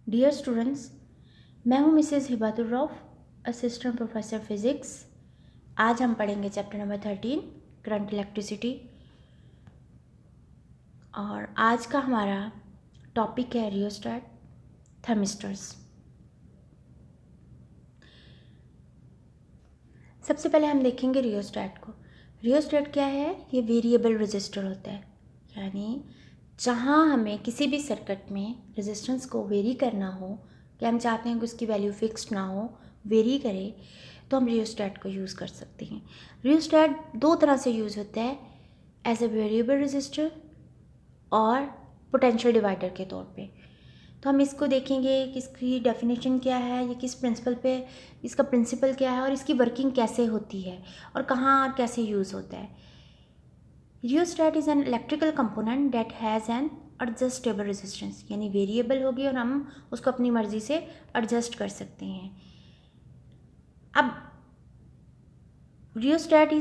Dear students, मैं हूँ Mrs Hibatur Rauf, assistant professor physics. आज हम पढ़ेंगे चैप्टर नंबर 13 करंट इलेक्ट्रिसिटी। और आज का हमारा टॉपिक है रियोस्टेट थर्मिस्टर्स। सबसे पहले हम देखेंगे रियोस्टेट को। रियोस्टेट क्या है? ये वेरिएबल रजिस्टर होता है, यानी जहाँ हमें किसी भी सर्किट में रेजिस्टेंस को वेरी करना हो, कि हम चाहते हैं कि उसकी वैल्यू फिक्स्ड ना हो, वेरी करे, तो हम रियोस्टेट को यूज़ कर सकते हैं। रियोस्टेट दो तरह से यूज़ होता है, एज ए वेरिएबल रजिस्टर और पोटेंशियल डिवाइडर के तौर पे। तो हम इसको देखेंगे कि इसकी डेफिनेशन क्या है, ये किस प्रिंसिपल पे, इसका प्रिंसिपल क्या है और इसकी वर्किंग कैसे होती है और कहाँ और कैसे यूज़ होता है। Rheostat is an electrical component that has an adjustable resistance, यानी वेरिएबल होगी और हम उसको अपनी मर्ज़ी से एडजस्ट कर सकते हैं। अब rheostat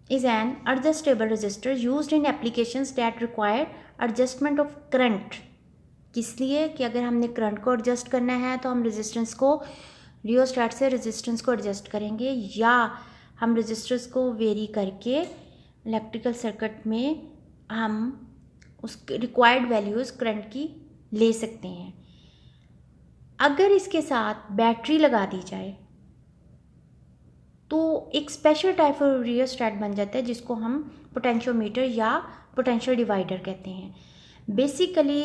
is an adjustable resistor used in applications that require adjustment of current। किस लिए? कि अगर हमने करंट को एडजस्ट करना है तो हम रेजिस्टेंस को रियोस्टेट से रेजिस्टेंस को एडजस्ट करेंगे, या हम रेजिस्टेंस को वेरी करके इलेक्ट्रिकल सर्किट में हम उस रिक्वायर्ड वैल्यूज़ करंट की ले सकते हैं। अगर इसके साथ बैटरी लगा दी जाए तो एक स्पेशल टाइप ऑफ रियोस्टेट बन जाता है, जिसको हम पोटेंशियोमीटर या पोटेंशियल डिवाइडर कहते हैं। बेसिकली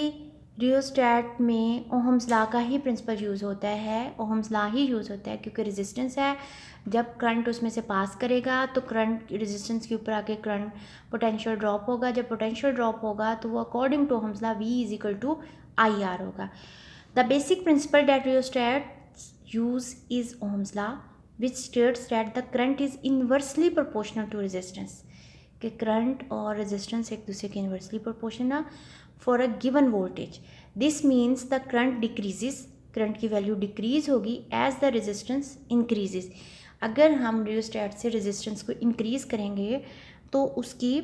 रियोस्टेट में ओहम्स लॉ का ही प्रिंसिपल यूज़ होता है, ओहम्स लॉ ही यूज़ होता है, क्योंकि रेजिस्टेंस है, जब करंट उसमें से पास करेगा तो करंट रेजिस्टेंस के ऊपर आके करंट पोटेंशियल ड्रॉप होगा, जब पोटेंशियल ड्रॉप होगा तो वो according to Ohm's law V is equal to IR होगा। The basic principle that rheostat use is Ohm's law which states that the current is inversely proportional to resistance, कि current और resistance एक दूसरे के inversely proportional for a given voltage. This means the current decreases, current की value decrease होगी as the resistance increases. अगर हम rheostat से रेजिस्टेंस को इंक्रीज करेंगे तो उसकी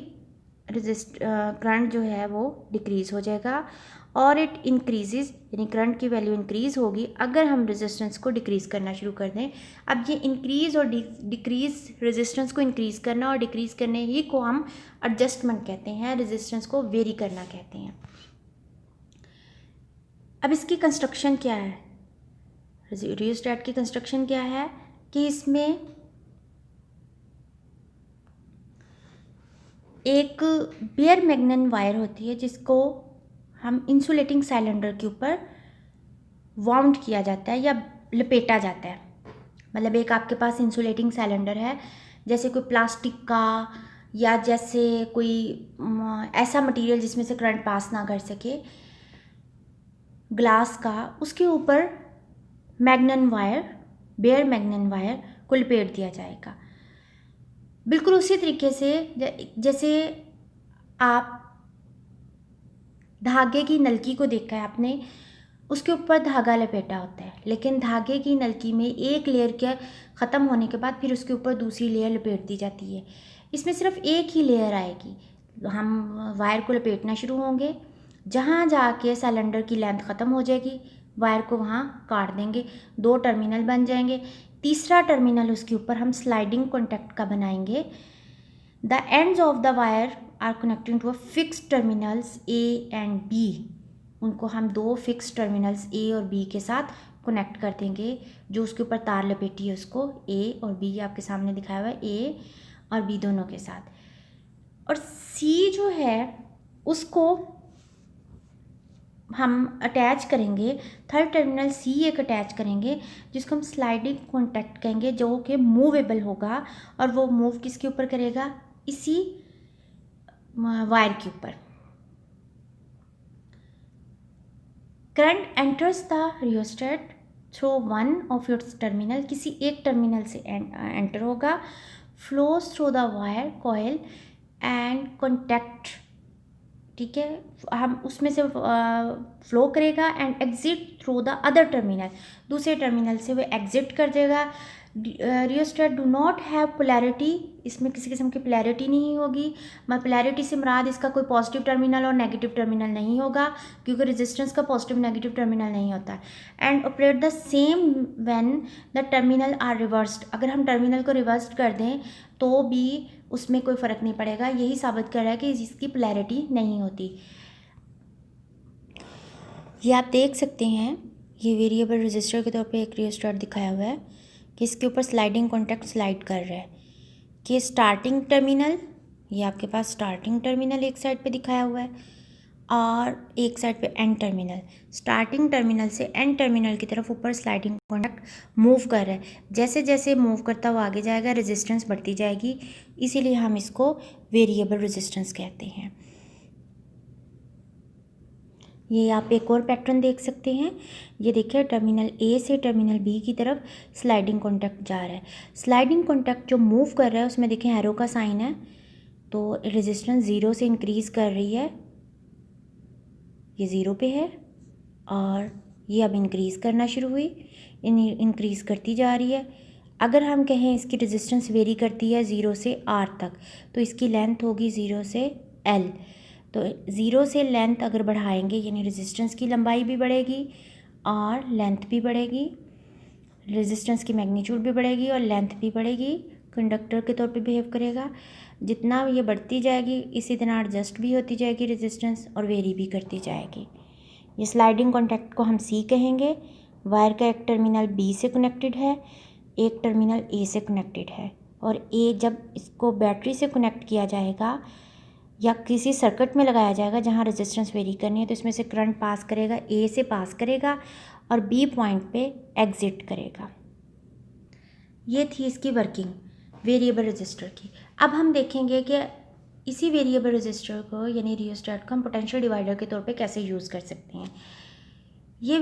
करंट जो है वो डिक्रीज़ हो जाएगा, और इट इंक्रीजेज, यानी करंट की वैल्यू इंक्रीज़ होगी अगर हम रेजिस्टेंस को डिक्रीज़ करना शुरू कर दें। अब ये इंक्रीज़ और डिक्रीज़, रेजिस्टेंस को इंक्रीज़ करना और डिक्रीज़ करने ही को हम एडजस्टमेंट कहते हैं, रेजिस्टेंस को वेरी करना कहते हैं। अब इसकी कंस्ट्रक्शन क्या है? रियोस्टेट की कंस्ट्रक्शन क्या है कि इसमें एक बेयर मैग्नेट वायर होती है, जिसको हम इंसुलेटिंग सिलेंडर के ऊपर वाउंड किया जाता है या लपेटा जाता है। मतलब एक आपके पास इंसुलेटिंग सिलेंडर है, जैसे कोई प्लास्टिक का या जैसे कोई ऐसा मटेरियल जिसमें से करंट पास ना कर सके, ग्लास का, उसके ऊपर magnet wire, bare magnet wire को लपेट दिया जाएगा। बिल्कुल उसी तरीके से जैसे आप धागे की नलकी को देखा है आपने, उसके ऊपर धागा लपेटा होता है, लेकिन धागे की नलकी में एक लेयर के ख़त्म होने के बाद फिर उसके ऊपर दूसरी लेयर लपेट दी जाती है। इसमें सिर्फ एक ही लेयर आएगी। हम वायर को लपेटना शुरू होंगे, जहाँ जाके सिलेंडर की लेंथ ख़त्म हो जाएगी, वायर को वहाँ काट देंगे, दो टर्मिनल बन जाएंगे। तीसरा टर्मिनल उसके ऊपर हम स्लाइडिंग कॉन्टैक्ट का बनाएंगे। The ends of the wire are connecting to a fixed terminals A and B। उनको हम दो फिक्स टर्मिनल्स A और B के साथ कनेक्ट कर देंगे। जो उसके ऊपर तार लपेटी है उसको A और B, आपके सामने दिखाया हुआ है, A और B दोनों के साथ। और C जो है उसको हम अटैच करेंगे, थर्ड टर्मिनल C एक अटैच करेंगे, जिसको हम स्लाइडिंग कॉन्टैक्ट कहेंगे, जो कि मूवेबल होगा, और वो मूव किसके ऊपर करेगा? इसी वायर के ऊपर। Current enters the rheostat through one of its terminal, किसी एक टर्मिनल से एंटर होगा, flows through the wire coil and contact, ठीक है, हम उसमें से फ्लो करेगा, and exit through the other terminal, दूसरे टर्मिनल से वो एग्जिट कर देगा। Rheostat do not have polarity, इसमें किसी किस्म की पोलैरिटी नहीं होगी। मैं पोलैरिटी से मुराद इसका कोई पॉजिटिव टर्मिनल और नेगेटिव टर्मिनल नहीं होगा, क्योंकि रेजिस्टेंस का पॉजिटिव नेगेटिव टर्मिनल नहीं होता। And operate the same when the terminal are reversed, अगर हम टर्मिनल को रिवर्स्ड कर दें तो भी उसमें कोई फ़र्क नहीं पड़ेगा। यही साबित कर रहा है कि इसकी पोलैरिटी नहीं होती। ये आप देख सकते हैं, ये वेरिएबल रजिस्टर के तौर पे एक रियोस्टेट दिखाया हुआ है कि इसके ऊपर स्लाइडिंग कॉन्टैक्ट स्लाइड कर रहा है कि स्टार्टिंग टर्मिनल, ये आपके पास स्टार्टिंग टर्मिनल एक साइड पे दिखाया हुआ है और एक साइड पे एंड टर्मिनल। स्टार्टिंग टर्मिनल से एंड टर्मिनल की तरफ ऊपर स्लाइडिंग कॉन्टैक्ट मूव कर रहा है। जैसे जैसे मूव करता हुआ आगे जाएगा रेजिस्टेंस बढ़ती जाएगी, इसीलिए हम इसको वेरिएबल रेजिस्टेंस कहते हैं। ये आप एक और पैटर्न देख सकते हैं। ये देखिए, टर्मिनल ए से टर्मिनल बी की तरफ स्लाइडिंग कॉन्टैक्ट जा रहा है। स्लाइडिंग कॉन्टैक्ट जो मूव कर रहा है उसमें देखें एरो का साइन है, तो रेजिस्टेंस 0 से इंक्रीज़ कर रही है। ये 0 पे है और ये अब इंक्रीज़ करना शुरू हुई, इंक्रीज़ करती जा रही है। अगर हम कहें इसकी रेजिस्टेंस वेरी करती है 0 से R तक, तो इसकी लेंथ होगी 0 से L। तो 0 से लेंथ अगर बढ़ाएंगे यानी रेजिस्टेंस की लंबाई भी बढ़ेगी और लेंथ भी बढ़ेगी, रेजिस्टेंस की मैग्नीट्यूड भी बढ़ेगी और लेंथ भी बढ़ेगी, कंडक्टर के तौर पे बिहेव करेगा। जितना ये बढ़ती जाएगी इसी तरह एडजस्ट भी होती जाएगी रेजिस्टेंस और वेरी भी करती जाएगी। ये स्लाइडिंग कॉन्टैक्ट को हम C कहेंगे। वायर का एक टर्मिनल B से कनेक्टेड है, एक टर्मिनल A से कनेक्टेड है, और A जब इसको बैटरी से कनेक्ट किया जाएगा या किसी सर्किट में लगाया जाएगा जहां रेजिस्टेंस वेरी करनी है, तो इसमें से करंट पास करेगा, A से पास करेगा और B पॉइंट पे एग्जिट करेगा। ये थी इसकी वर्किंग वेरिएबल रजिस्टर की। अब हम देखेंगे कि इसी वेरिएबल रजिस्टर को यानी रियोस्टेट को हम पोटेंशियल डिवाइडर के तौर पे कैसे यूज़ कर सकते हैं। ये